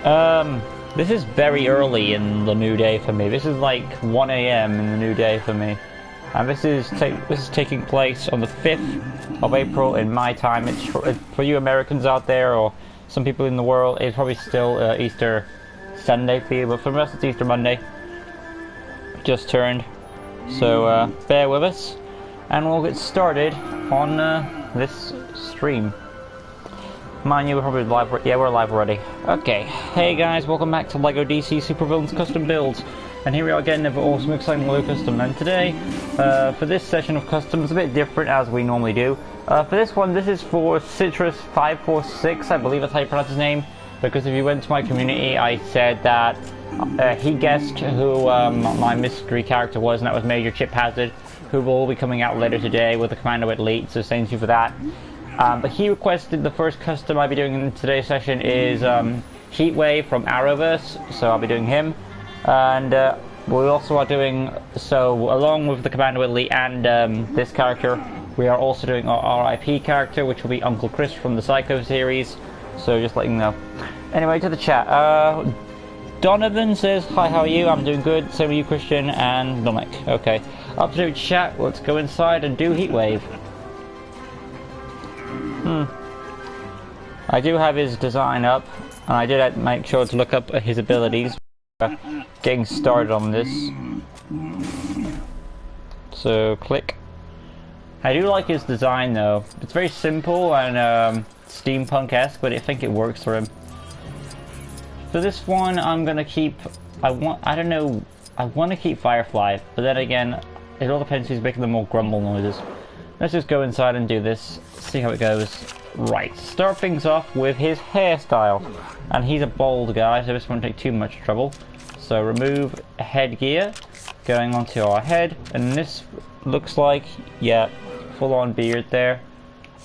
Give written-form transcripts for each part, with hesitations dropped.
This is very early in the new day for me. This is like 1 a.m. in the new day for me. And this is taking place on the 5th of April in my time. It's for you Americans out there, or some people in the world, it's probably still Easter Sunday for you, but for us it's Easter Monday. Just turned. So bear with us, and we'll get started on this stream. Mind you, we're probably live. Yeah, we're live already. Okay, hey guys, welcome back to LEGO DC Supervillains Custom Builds. And here we are again, another awesome, exciting LEGO Custom. And today, for this session of custom, it's a bit different as we normally do. For this one, this is for Citrus546, I believe that's how you pronounce his name. Because if you went to my community, I said that he guessed who my mystery character was, and that was Major Chip Hazard, who will be coming out later today with the Commando Elite, so thank you for that. But he requested the first custom I'll be doing in today's session is Heatwave from Arrowverse, so I'll be doing him. And we also are doing, so along with the Commando Elite and this character, we are also doing our RIP character, which will be Uncle Chris from the Psycho series, so just letting you know. Anyway, to the chat. Donovan says, hi, how are you? I'm doing good, same with you, Christian, and Dominic. Okay, up to chat, let's go inside and do Heatwave. I do have his design up, and I did make sure to look up his abilities. Getting started on this. So, click. I do like his design though. It's very simple and steampunk-esque, but I think it works for him. For this one, I'm gonna keep. I want to keep Firefly, but then again, it all depends who's making the more grumble noises. Let's just go inside and do this, see how it goes. Right, start things off with his hairstyle. And he's a bald guy, so this won't take too much trouble. So remove headgear, going onto our head, and this looks like, yeah, full-on beard there.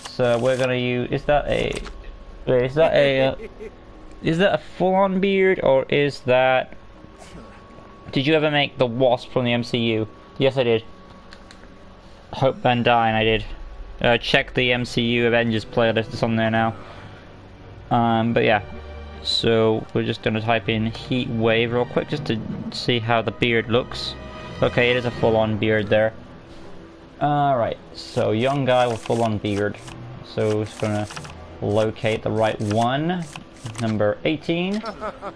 So we're gonna use, is that a full-on beard, or is that, did you ever make the Wasp from the MCU? Yes, I did. Hope Van Dyne, I did. Check the MCU Avengers playlist, it's on there now. But yeah, so we're just going to type in Heatwave real quick just to see how the beard looks. Okay, it is a full-on beard there. Alright, so young guy with full-on beard. So we're just going to locate the right one, number 18,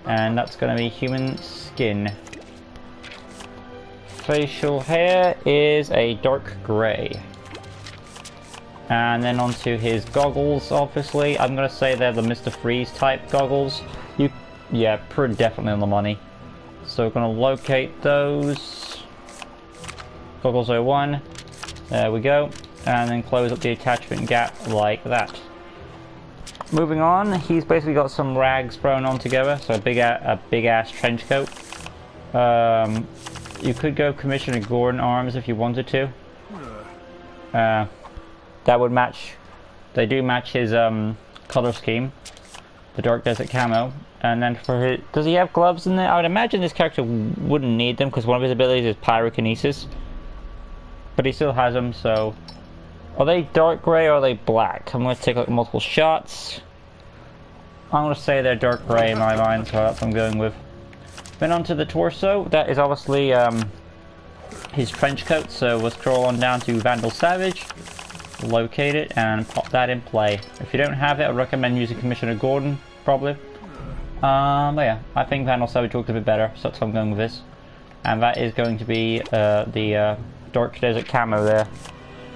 and that's going to be human skin. Facial hair is a dark grey. And then onto his goggles, obviously. I'm going to say they're the Mr. Freeze type goggles. Yeah, pretty definitely on the money. So we're going to locate those. Goggles 01. There we go. And then close up the attachment gap like that. Moving on, he's basically got some rags thrown on together. So a big ass trench coat. You could go Commissioner Gordon arms if you wanted to. That would match. They do match his color scheme, the Dark Desert camo. And then for his, does he have gloves in there? I would imagine this character wouldn't need them because one of his abilities is pyrokinesis. But he still has them. So, are they dark gray or are they black? I'm going to take like multiple shots. I'm going to say they're dark gray in my mind, so that's what I'm going with. Then onto the torso. That is obviously his trench coat. So we'll scroll on down to Vandal Savage. Locate it and pop that in play. If you don't have it, I recommend using Commissioner Gordon, probably. But yeah, I think Vandal Savage looks a bit better, so that's how I'm going with this. And that is going to be the Dark Desert camo there.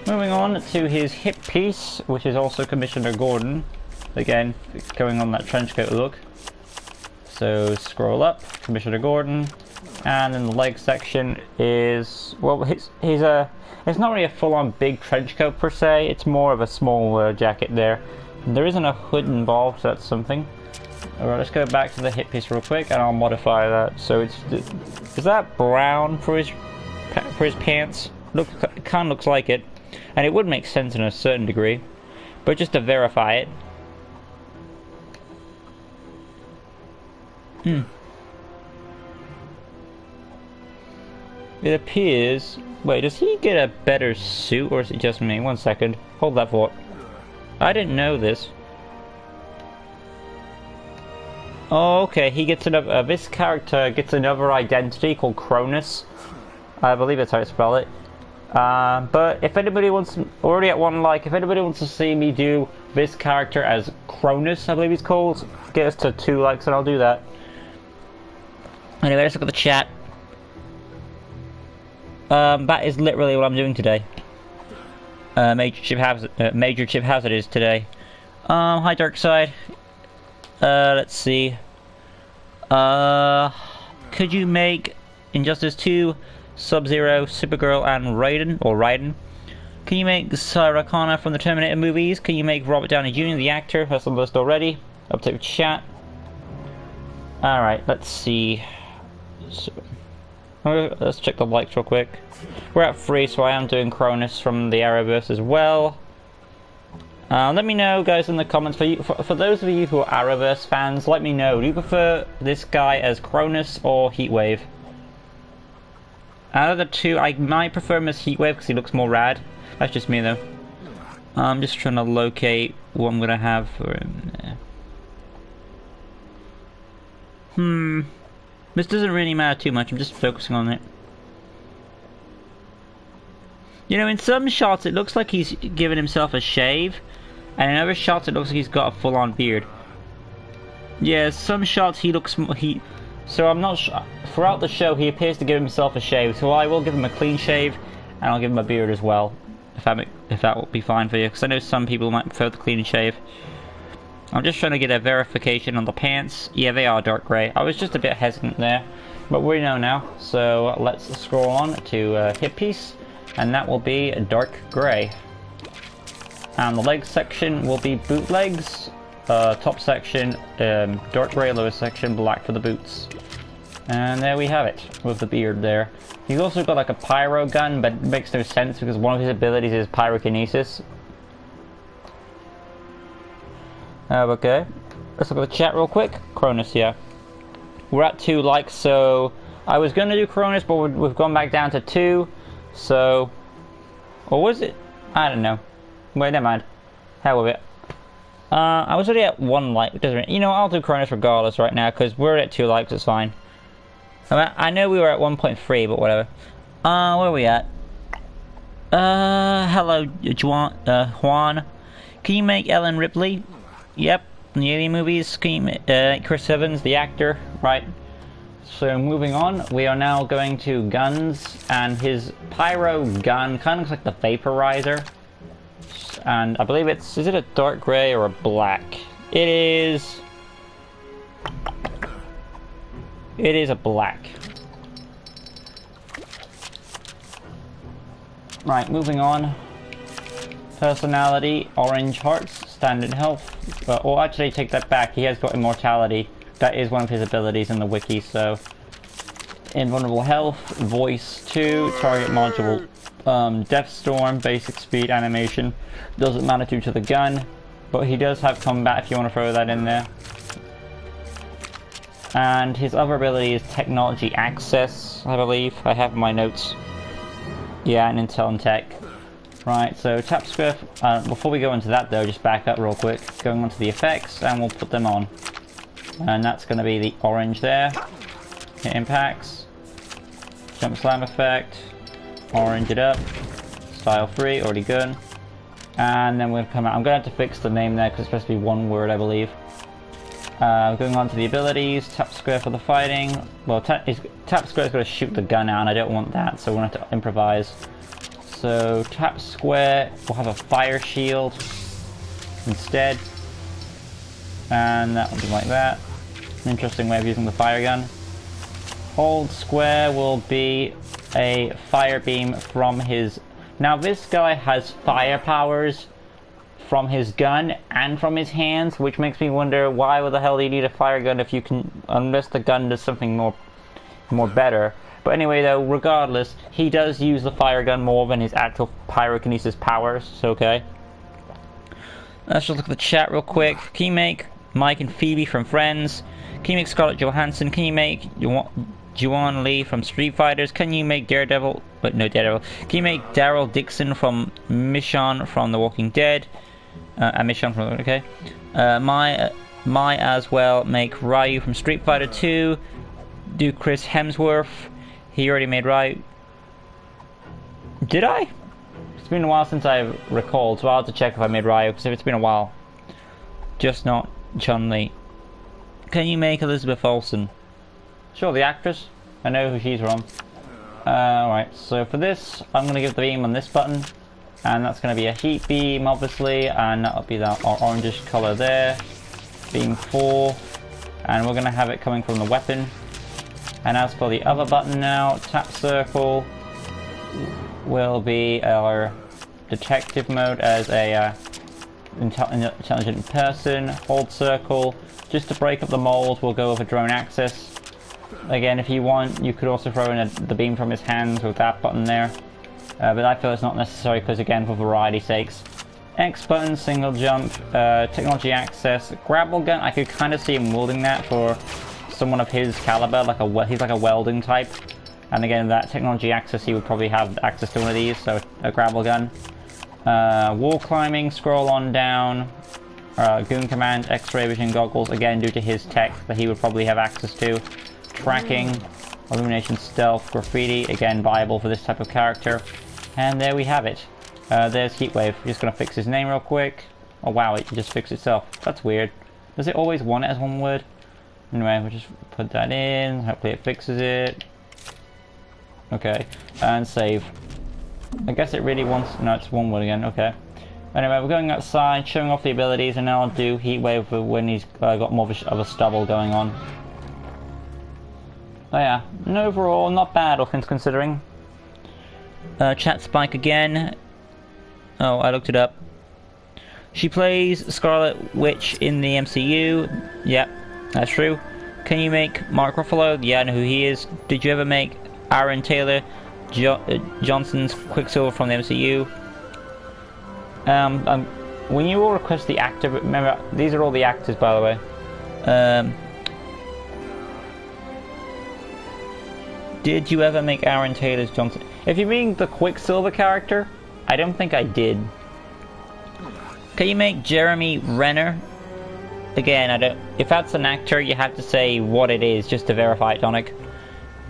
Moving on to his hip piece, which is also Commissioner Gordon. Again, going on that trench coat look. So scroll up, Commissioner Gordon, and then the leg section is, well, it's not really a full-on big trench coat per se, it's more of a small jacket there. And there isn't a hood involved, so that's something. Alright, let's go back to the hip piece real quick and I'll modify that. So is that brown for his pants? It kind of looks like it. And it would make sense in a certain degree. But just to verify it. It appears... Wait, does he get a better suit, or is it just me? 1 second. Hold that thought. I didn't know this. Oh, okay, he gets another. This character gets another identity called Cronus. I believe that's how you spell it. But if anybody wants, already at one like, if anybody wants to see me do this character as Cronus, I believe he's called, get us to 2 likes and I'll do that. Anyway, let's look at the chat. That is literally what I'm doing today. Major Chip Hazard is today. Hi Darkside. Let's see. Could you make Injustice 2, Sub-Zero, Supergirl, and Raiden? Can you make Sarah Connor from the Terminator movies? Can you make Robert Downey Jr. the actor? That's on the list already. Update with chat. Alright, let's see. So, let's check the likes real quick. We're at 3, so I am doing Cronus from the Arrowverse as well. Let me know, guys, in the comments. For those of you who are Arrowverse fans, let me know. Do you prefer this guy as Cronus or Heatwave? Out of the 2, I might prefer him as Heatwave because he looks more rad. That's just me, though. I'm just trying to locate what I'm gonna have for him there. This doesn't really matter too much. I'm just focusing on it. You know, in some shots it looks like he's giving himself a shave, and in other shots it looks like he's got a full-on beard. Yeah, some shots so I'm not sure. Throughout the show he appears to give himself a shave, so I will give him a clean shave, and I'll give him a beard as well, if that will be fine for you, because I know some people might prefer the clean shave. I'm just trying to get a verification on the pants. Yeah, they are dark grey. I was just a bit hesitant there, but we know now. So let's scroll on to hip piece, and that will be a dark grey. And the leg section will be bootlegs. Top section dark grey, lower section black for the boots. And there we have it, with the beard there. He's also got like a pyro gun, but it makes no sense because one of his abilities is pyrokinesis. Okay, let's look at the chat real quick. Cronus, yeah. We're at 2 likes, so I was going to do Cronus, but we've gone back down to 2. So, or was it? I don't know. Wait, never mind. Hell with it. I was already at 1 like. It doesn't. You know, I'll do Cronus regardless right now because we're at 2 likes. It's fine. I know we were at 1.3, but whatever. Where are we at? Hello, Juan. Can you make Ellen Ripley? Yep, in the Alien movies. Can you make Chris Evans, the actor? Right. So moving on, we are now going to guns, and his pyro gun kind of looks like the vaporizer. And I believe is it a dark grey or a black? It is a black. Right, moving on. Personality, orange hearts, standard health. Or actually, take that back. He has got immortality. That is one of his abilities in the wiki. So, invulnerable health, voice 2, target module, death storm, basic speed, animation. Doesn't matter due to the gun, but he does have combat if you want to throw that in there. And his other ability is technology access, I believe. I have my notes. Yeah, and intel and tech. Right, so tap square. Before we go into that though, just back up real quick. Going on to the effects, and we'll put them on. And that's going to be the orange there. Hit impacts. Jump slam effect. Orange it up. Style 3, already good. And then we'll come out. I'm going to have to fix the name there because it's supposed to be 1 word, I believe. Going on to the abilities. Tap square for the fighting. Well, tap square is going to shoot the gun out, and I don't want that, so we're going to have to improvise. So tap square, we'll have a fire shield instead, and that will be like that. An interesting way of using the fire gun. Hold square will be a fire beam from his. Now this guy has fire powers from his gun and from his hands, which makes me wonder why the hell do you need a fire gun if you can, unless the gun does something more better. But anyway though, regardless, he does use the fire gun more than his actual pyrokinesis powers, so okay. Let's just look at the chat real quick. Can you make Mike and Phoebe from Friends? Can you make Scarlett Johansson? Can you make Juan Lee from Street Fighters? Can you make Daredevil? But no, Daredevil. Can you make Daryl Dixon from Michonne from The Walking Dead? Michonne from okay. might as well make Ryu from Street Fighter 2. Do Chris Hemsworth. He already made Ryu. Did I? It's been a while since I've recalled, so I'll have to check if I made Ryu, because if it's been a while. Just not Chun-Li. Can you make Elizabeth Olsen? Sure, the actress. I know who she's from. Right, so for this, I'm going to give the beam on this button. And that's going to be a heat beam, obviously, and that'll be that orangish colour there. Beam 4. And we're going to have it coming from the weapon. And as for the other button now, tap circle will be our detective mode as a intelligent person. Hold circle. Just to break up the mold, we'll go over drone access. Again, if you want, you could also throw in the beam from his hands with that button there. But I feel it's not necessary because, again, for variety's sakes. X button, single jump, technology access, grapple gun. I could kind of see him wielding that for someone of his caliber, he's like a welding type. And again, that technology access, he would probably have access to one of these, so a grapple gun. Wall climbing, scroll on down, goon command, X-ray vision goggles, again due to his tech that he would probably have access to. Tracking, illumination, stealth, graffiti, again viable for this type of character. And there we have it. There's Heatwave. We're just going to fix his name real quick. Oh wow, it just fixed itself. That's weird. Does it always want it as one word? Anyway, we'll just put that in. Hopefully it fixes it. Okay, and save. I guess it really wants... No, it's one word again. Okay. Anyway, we're going outside, showing off the abilities, and now I'll do Heatwave when he's got more of a stubble going on. Oh yeah, and overall, not bad, all things considering. Chat spike again. Oh, I looked it up. She plays Scarlet Witch in the MCU. Yep, that's true. Can you make Mark Ruffalo? Yeah, I know who he is. Did you ever make Aaron Taylor Johnson's Quicksilver from the MCU? When you all request the actor, remember, these are all the actors, by the way. Did you ever make Aaron Taylor's Johnson? If you mean the Quicksilver character, I don't think I did. Can you make Jeremy Renner? Again, I don't. If that's an actor, you have to say what it is just to verify it, Donick.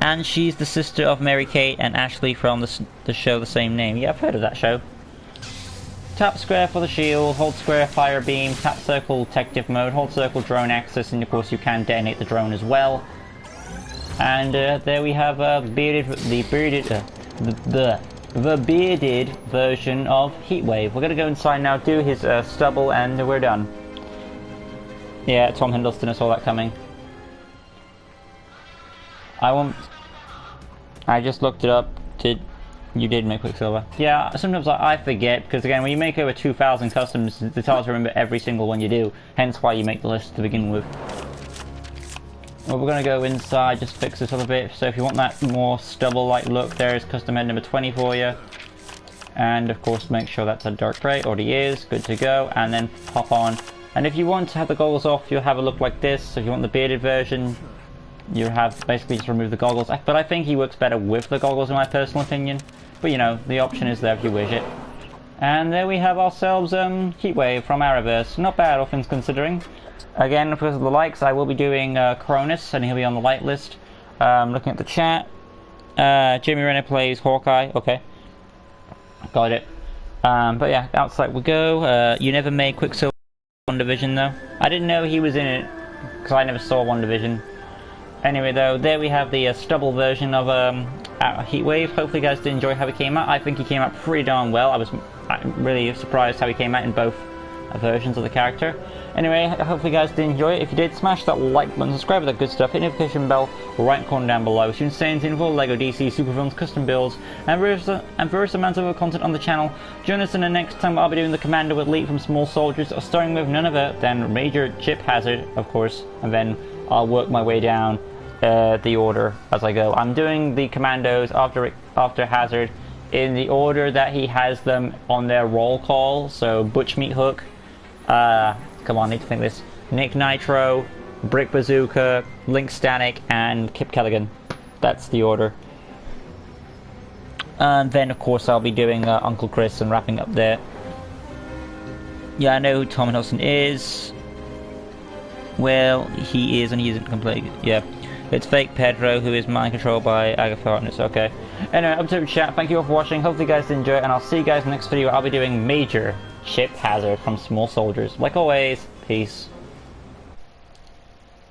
And she's the sister of Mary-Kate and Ashley from the show the same name. Yeah, I've heard of that show. Tap square for the shield, hold square fire beam, tap circle detective mode, hold circle drone access, and of course you can detonate the drone as well. And there we have the bearded version of Heatwave. We're gonna go inside now, do his stubble, and we're done. Yeah, Tom Hiddleston, I saw that coming. I just looked it up. You did make Quicksilver? Yeah, sometimes I forget, because again, when you make over 2,000 customs, it's hard to remember every single one you do. Hence why you make the list to begin with. Well, we're going to go inside, just fix this up a bit. So if you want that more stubble-like look, there's custom head number 20 for you. And of course, make sure that's a dark grey, already is, good to go. And then pop on. And if you want to have the goggles off, you'll have a look like this. So if you want the bearded version, you have basically just remove the goggles. But I think he works better with the goggles in my personal opinion. But you know, the option is there if you wish it. And there we have ourselves Heatwave from Arrowverse. Not bad, all things considering. Again, because of the likes, I will be doing Cronus, and he'll be on the light list. Looking at the chat. Jamie Renner plays Hawkeye. Okay. Got it. But yeah, outside we go. You never made Quicksilver WandaVision though. I didn't know he was in it, because I never saw WandaVision. Anyway though, there we have the stubble version of Heatwave. Hopefully you guys did enjoy how he came out. I think he came out pretty darn well. I'm really surprised how he came out in both versions of the character. Anyway, hopefully you guys did enjoy it. If you did, smash that like button, subscribe with that good stuff, hit the notification bell right corner down below. So you can stay in tune for LEGO DC Superfilms custom builds and various amounts of other content on the channel. Join us in the next time I'll be doing the Commando Elite from Small Soldiers, starting with none other than Major Chip Hazard, of course, and then I'll work my way down the order as I go. I'm doing the Commandos after Hazard in the order that he has them on their roll call. So Butch Meat Hook, come on, I need to think this. Nick Nitro, Brick Bazooka, Link Static, and Kip Kelligan. That's the order. And then, of course, I'll be doing Uncle Chris and wrapping up there. Yeah, I know who Tom Hiddleston is. Well, he is, and he isn't completely. Yeah. It's fake Pedro, who is mind controlled by Agatha, and it's okay. Anyway, Untitled Chat, thank you all for watching. Hopefully you guys did enjoy it, and I'll see you guys in the next video. I'll be doing major ship hazard from small soldiers. Like always, peace.